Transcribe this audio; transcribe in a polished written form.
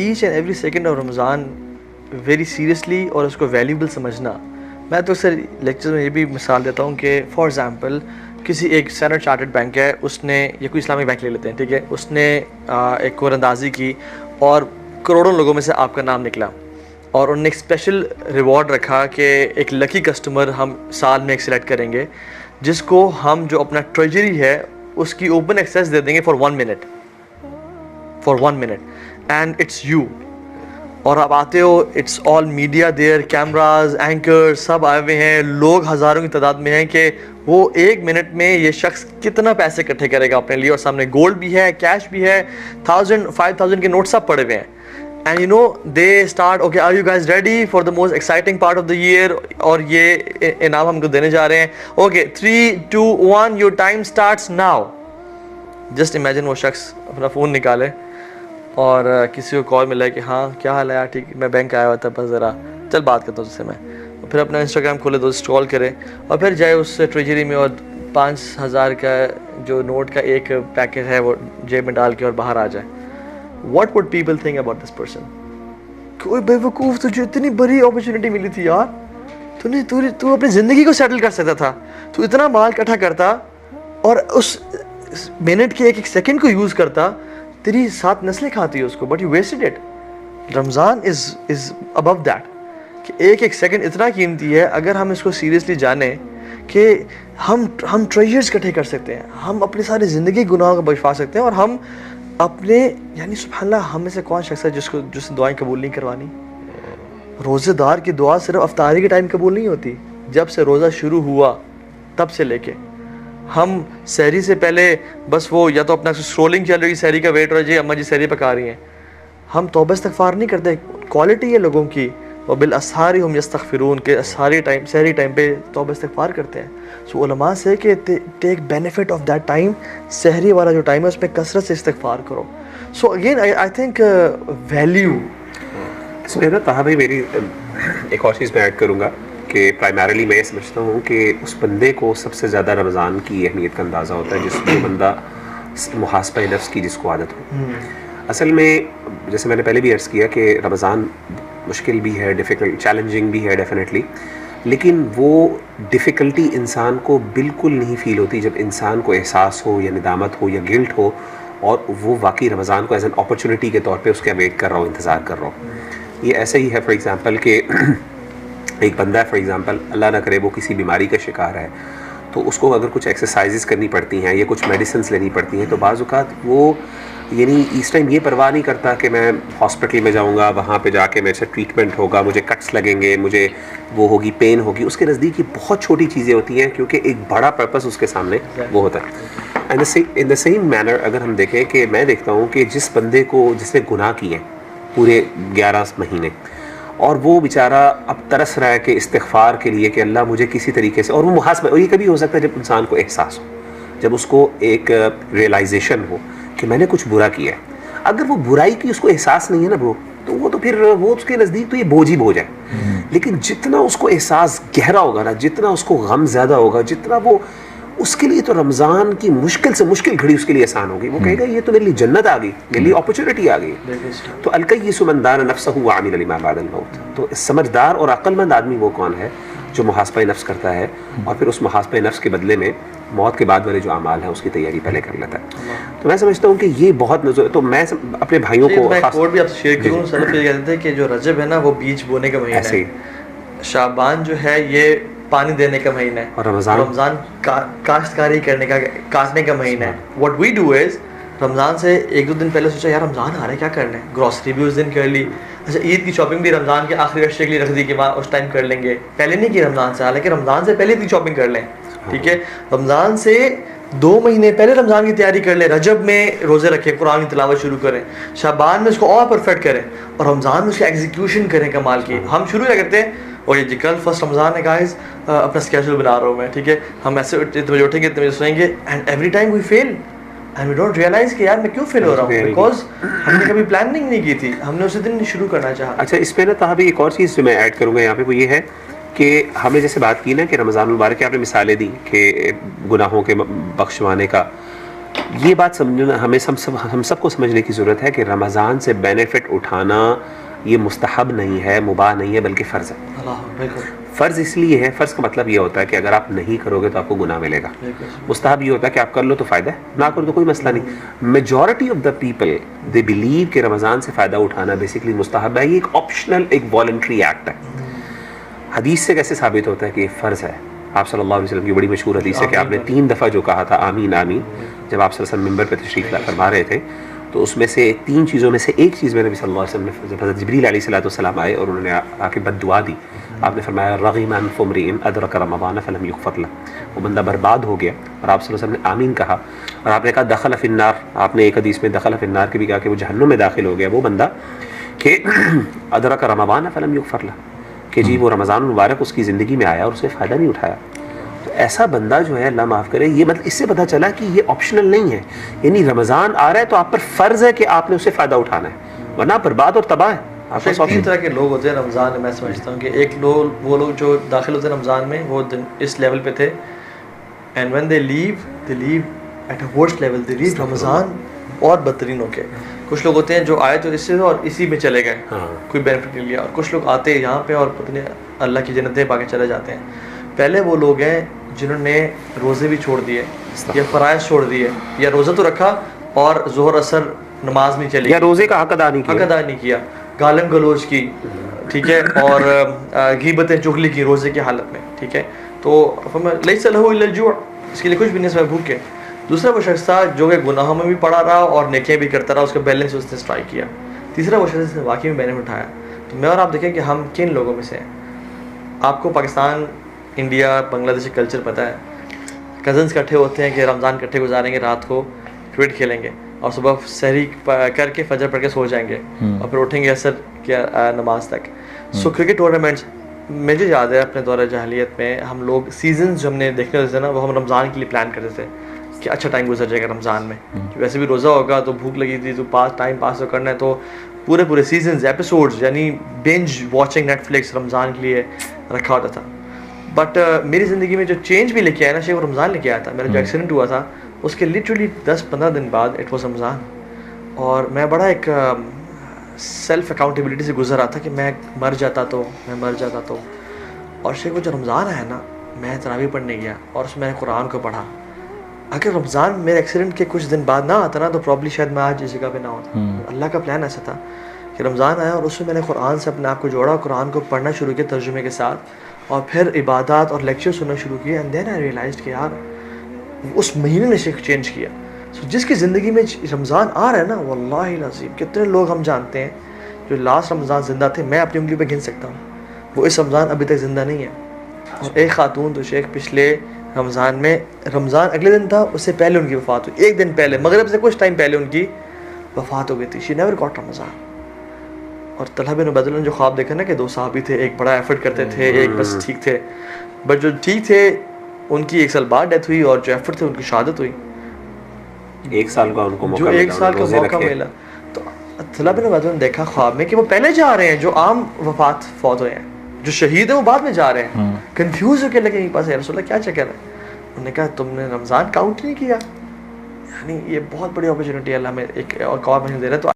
Each and every second of Ramzan very seriously और उसको valuable समझना। मैं तो सर लेक्चर में ये भी मिसाल देता हूँ कि फॉर एग्ज़ाम्पल किसी एक स्टैंडर्ड चार्टर्ड बैंक है, उसने या कोई इस्लामिक बैंक ले लेते हैं, ठीक है, उसने एक कोरंदाजी की और करोड़ों लोगों में से आपका नाम निकला और उन्होंने एक स्पेशल रिवॉर्ड रखा कि एक लकी कस्टमर हम साल में एक सिलेक्ट करेंगे जिसको हम जो अपना ट्रेजरी है उसकी ओपन एक्सेस दे देंगे for 1 minute and it's you. और आप आते हो, it's all media there, cameras, anchors सब आए हुए हैं, लोग हज़ारों की तादाद में हैं कि वो 1 मिनट में ये शख्स कितना पैसे इकट्ठे करेगा अपने लिए, और सामने गोल्ड भी है, कैश भी है, 1000 5000 के नोट सब पड़े हुए हैं। And you know they start, okay are you guys ready for the most exciting part of the year, और ये इनाम हमको देने जा रहे हैं। Okay 3 2 1 your time starts now. Just imagine वो शख्स अपना फ़ोन निकाले और किसी को कॉल मिला है कि हाँ क्या हाल है यार, ठीक मैं बैंक आया हुआ था, बस ज़रा चल बात करता हूँ तुझसे मैं। और फिर अपना इंस्टाग्राम खोले तो स्क्रॉल करे और फिर जाए उस ट्रेजरी में और 5000 का जो नोट का एक पैकेट है वो जेब में डाल के और बाहर आ जाए। What would people think about this person? कोई बेवकूफ़, तुझे इतनी बड़ी अपॉर्चुनिटी मिली थी यार, तू अपनी ज़िंदगी को सेटल कर सकता था, तू इतना माल इकट्ठा करता और उस मिनट के एक सेकंड को यूज़ करता, तेरी 7 नस्लें खाती है उसको, but you wasted it. Ramzan is above that कि एक सेकंड इतना कीमती है। अगर हम इसको सीरियसली जाने कि हम ट्रेजर्स इकट्ठे कर सकते हैं, हम अपनी सारी ज़िंदगी गुनाहों को बख्शवा सकते हैं, और हम अपने यानी सुबहानल्लाह हम में से कौन शख्स है जिससे दुआएं कबूल नहीं करवानी। रोज़ेदार की दुआ सिर्फ अफ्तारी के टाइम कबूल नहीं होती, जब से रोज़ा शुरू हुआ तब से लेके हम सहरी से पहले बस वो या तो अपना स्क्रोलिंग चल रही, सहरी का वेट हो रहा है, अम्मा जी सहरी पका रही हैं, हम तौबा इस्तग़फ़ार नहीं करते। क्वालिटी है लोगों की, व बिल अस्हारी हुम यस्तग़फ़िरून के सारी टाइम सहरी टाइम पे तौबा इस्तग़फ़ार करते हैं। सो उलमा से कि take benefit of that time, सहरी वाला जो टाइम है उसमें कसरत से इस्तग़फ़ार करो। So again I think value इसमें ना तहा भाई मेरी एक और चीज़ मैं ऐड करूँगा कि प्राइमरीली मैं ये समझता हूँ कि उस बंदे को सबसे ज़्यादा रमज़ान की अहमियत का अंदाज़ा होता है जिसको बंदा मुहासबा नफ्स की जिसको आदत हो। असल में जैसे मैंने पहले भी अर्ज़ किया कि रमज़ान मुश्किल भी है, डिफ़िकल्ट चैलेंजिंग भी है डेफिनेटली, लेकिन वो डिफ़िकल्टी इंसान को बिल्कुल नहीं फ़ील होती जब इंसान को एहसास हो या निदामत हो या गिल्ट हो और वो वाकई रमज़ान को एज एन अपॉर्चुनिटी के तौर पे उसका वेट कर रहा हो, इंतज़ार कर रहा हो। ये ऐसे ही है फॉर एग्ज़ाम्पल कि एक बंदा है फॉर एग्ज़ाम्पल, अल्लाह ना करे वो किसी बीमारी का शिकार है, तो उसको अगर कुछ एक्सरसाइजेस करनी पड़ती हैं या कुछ मेडिसिन्स लेनी पड़ती हैं, तो बाज़ औक़ात वो यानी इस टाइम ये परवाह नहीं करता कि मैं हॉस्पिटल में जाऊंगा, वहाँ पे जाके मेरे से ट्रीटमेंट होगा, मुझे कट्स लगेंगे, मुझे वो होगी, पेन होगी। उसके नज़दीक ये बहुत छोटी चीज़ें होती हैं क्योंकि एक बड़ा पर्पस उसके सामने वो होता है। And in the same manner अगर हम देखें कि मैं देखता हूँ कि जिस बंदे को जिसने गुनाह किए पूरे 11 महीने और वो बेचारा अब तरस रहा है कि इस्तिग़फ़ार के लिए कि अल्लाह मुझे किसी तरीके से, और वो मुहासबा, और ये कभी हो सकता है जब इंसान को एहसास हो, जब उसको एक रियलाइजेशन हो कि मैंने कुछ बुरा किया है। अगर वो बुराई की उसको एहसास नहीं है ना ब्रो, तो फिर वो उसके नज़दीक तो ये बोझ ही बोझ है। लेकिन जितना उसको एहसास गहरा होगा ना, जितना उसको गम ज़्यादा होगा, जितना वो उसके लिए तो रमज़ान की मुश्किल से मुश्किल घड़ी उसके लिए आसान होगी। वो कहेगा ये तो मेरे लिए जन्नत आ गई, मेरे लिए अपॉर्चुनिटी आ गई। तो अलकय्यिसु मन दान नफ्सहु व अमिल लिमा बअदल मौत। तो समझदार और अक्लमंद आदमी वो कौन है जो मुहासबा नफ्स करता है और फिर उस मुहासबा नफ्स के बदले में मौत के बाद वाले जो अमाल हैं उसकी तैयारी पहले कर लेता है। तो मैं समझता हूँ कि ये बहुत नज़र, तो मैं अपने भाइयों को मैं कोट भी आपसे शेयर करूँ। सलफ़ ये कहते थे कि जो रजब है ना वो बीज बोने का महीना है, शाबान जो है ये पानी देने का महीना है, और रमज़ान काश्तकारी करने का, काटने का महीना है। What we do is Ramzan से 1-2 दिन पहले सोचा यार रमज़ान आ रहा है, क्या करना है, ग्रॉसरी भी उस दिन कर ली, अच्छा ईद की शॉपिंग भी रमज़ान के आखिरी अशरे के लिए रख दी कि वहाँ उस टाइम कर लेंगे, पहले नहीं की रमज़ान से, हालांकि रमज़ान से पहले ईद शॉपिंग कर लें, ठीक है। रमज़ान से 2 महीने पहले रमज़ान की तैयारी कर लें, रजब में रोज़े रखें, कुरान की तिलावत शुरू करें, शाबान में उसको और परफेक्ट करें, और रमज़ान में उसका एग्जीक्यूशन करें कमाल की। हम शुरू क्या करते हैं, और ये जी कल फर्स्ट रमज़ान है गाइस, अपना स्केड्यूल बना रहा हूँ मैं, ठीक है, हम ऐसे इतने बजे उठेंगे, इतने बजे सोएंगे, and every time we fail and we don't realise कि यार मैं क्यों फेल हो रहा हूँ, बिकॉज हमने कभी प्लानिंग नहीं की थी, हमने उसी दिन शुरू करना चाहा। अच्छा, इस पे ना तहा भी एक और चीज़ जो मैं ऐड करूँगा यहाँ पे वो ये है कि हमने जैसे बात की ना कि रमज़ान मुबारक की आपने मिसालें दी कि गुनाहों के बख्शवाने का, ये बात समझना हमें हम सबको समझने की ज़रूरत है कि रमज़ान से बेनिफिट उठाना ये मुस्तहब नहीं है, मुबाह नहीं है, बल्कि फ़र्ज़ है। बिल्कुल फ़र्ज़ इसलिए है, फ़र्ज़ का मतलब ये होता है कि अगर आप नहीं करोगे तो आपको गुनाह मिलेगा। मुस्तहब ये होता है कि आप कर लो तो फ़ायदा है, ना करो तो कोई मसला नहीं। Majority of the people they believe कि रमज़ान से फ़ायदा उठाना बेसिकली मुस्तहब है, ये एक ऑप्शनल, एक वॉलंटरी एक्ट है। हदीस से कैसे साबित होता है कि ये फ़र्ज़ है? आप सल्लल्लाहु अलैहि वसल्लम की बड़ी मशहूर हदीस है कि आपने 3 दफ़ा जो कहा था आमीन आमीन, जब आप सल्लल्लाहु अलैहि वसल्लम मिंबर पर तशरीफ़ फरमा रहे थे, तो उसमें से 3 चीज़ों में से एक चीज़ में नबी सल्लल्लाहु अलैहि वसल्लम ने, जब हज़रत जिब्रील अलैहिस्सलाम आए और उन्होंने आके बद्दुआ दी, आपने फरमाया रग़िम अन फुमरिन अदरक रमज़ान फलम युग़फ़र लह, वो बंदा बर्बाद हो गया। और आप सल्लल्लाहु अलैहि वसल्लम ने आमीन कहा और आपने कहा दखल फिन्नार, आपने एक हदीस में दखल फिन्नार के भी कहा कि वो जहन्नुम में दाखिल हो गया वो बंदा कि अदरक रमज़ान फलम युग़फ़र लह, कि जी वो रमज़ान मुबारक उसकी ज़िंदगी में आया और उसने फ़ायदा नहीं उठाया। तो ऐसा बंदा जो है अल्लाह माफ़ करे, ये मतलब इससे पता चला कि ये ऑप्शनल नहीं है, यानी रमज़ान आ रहा है तो आप पर फ़र्ज़ है कि आपने उससे फ़ायदा उठाना है, वरना बर्बाद और तबाह है। आपके 3 तरह के लोग होते हैं रमज़ान में। मैं समझता हूँ कि एक लोग, वो लोग जो दाखिल होते हैं रमज़ान में, वो इस लेवल पे थे, and when they leave at a worst level, they leave Ramzan और बदतरीन होके। कुछ लोग होते हैं जो आए तो इससे और इसी में चले गए, कोई बेनिफिट नहीं लिया, और कुछ लोग आते हैं यहाँ पे और पता नहीं अल्लाह की जन्नतें पाके चले जाते हैं। पहले वो लोग हैं जिन्होंने रोज़े भी छोड़ दिए या फ़राइज़ छोड़ दिए, या रोज़ा तो रखा और ज़ोहर असर नमाज नहीं चली, या रोज़े का हक अदा नहीं किया, गालिम गलोच की, ठीक है, और गीबतें चुगली की रोज़े की हालत में, ठीक है। तो लैसा लहू इल्ला जुआ, इसके लिए कुछ भी नहीं सिवाय भूख के। दूसरा वो शख्स था जो कि गुनाहों में भी पड़ा रहा और नेकियां भी करता रहा, उसका बैलेंस उसने स्ट्राइक किया। तीसरा वो शख्स जिसने वाकई में बेनिफिट उठाया। तो मैं और आप देखें कि हम किन लोगों में से हैं। आपको पाकिस्तान, इंडिया, बांग्लादेशी कल्चर पता है, कज़न्स इकट्ठे होते हैं कि रमज़ान इकट्ठे गुजारेंगे, रात को क्रिकेट खेलेंगे और सुबह सहरी करके फजर पढ़ के सो जाएंगे और फिर उठेंगे असर के नमाज तक। सो क्रिकेट टूर्नामेंट्स, मुझे याद है अपने दौरे जahलियत में हम लोग सीजन्स जो हमने देखने होते थे ना, वो हम रमज़ान के लिए प्लान करते थे कि अच्छा टाइम गुजर जाएगा रमज़ान में, कि वैसे भी रोज़ा होगा तो भूख लगी थी, तो टाइम पास तो करना है, तो पूरे सीजन्स एपिसोड्स यानी बिंज वॉचिंग नेटफ्लिक्स रमज़ान के लिए रखा होता था। बट मेरी ज़िंदगी में जो चेंज भी लेके आया ना, वो रमज़ान लेके आया था। मेरा जो एक्सीडेंट हुआ था उसके लिटरली 10-15 दिन बाद इट वॉज रमज़ान, और मैं बड़ा एक सेल्फ अकाउंटेबिलिटी से गुजर रहा था कि मैं मर जाता तो। और शेख वो जो रमज़ान आया ना, मैं तरावी पढ़ने गया और उसमें मैंने कुरान को पढ़ा। अगर रमज़ान मेरे एक्सीडेंट के कुछ दिन बाद ना आता ना, तो प्रॉब्ली शायद मैं आज इस जगह पे ना होता। अल्लाह का प्लान ऐसा था कि रमज़ान आया और उसमें मैंने कुरान से अपने आप को जोड़ा, कुरान को पढ़ना शुरू किया तर्जुमे के साथ, और फिर इबादत और लेक्चर सुनना शुरू किए। एंड देन आई रियलाइज्ड कि यार उस महीने ने शेख चेंज किया। सो जिसकी ज़िंदगी में रमज़ान आ रहा है ना, वल्लाहि नसीब कितने लोग हम जानते हैं जो लास्ट रमज़ान ज़िंदा थे, मैं अपनी उंगली पे गिन सकता हूँ, वो इस रमज़ान अभी तक ज़िंदा नहीं है। और एक खातून तो शेख पिछले रमज़ान में, रमज़ान अगले दिन था, उससे पहले उनकी वफ़ात हुई, एक दिन पहले, मगरिब से कुछ टाइम पहले उनकी वफ़ात हो गई थी। She never got Ramzan. और तलहा बिन उबैदुल्लाह ने जो ख्वाब देखा ना कि 2 सहाबी थे, एक बड़ा एफर्ट करते थे, एक बस ठीक थे, बट जो ठीक थे उनकी 1 साल बाद डेथ हुई, और जो एफर्ट थे उनकी शहादत हुई। 1 साल का उनको मौका जो 1 साल का मौका मिला, तो तलहा बिन उबैदुल्लाह ने देखा ख्वाब में कि वो पहले जा रहे हैं, जो आम फौत हुए हैं, जो शहीद है वो बाद में जा रहे हैं। कंफ्यूज होकर लगे मेरे पास, या रसूलल्लाह क्या चक्कर है? उन्होंने कहा तुमने रमज़ान काउंट नहीं किया। यानी ये बहुत बड़ी अपॉर्चुनिटी है, अल्लाह में एक और दे रहा है। तो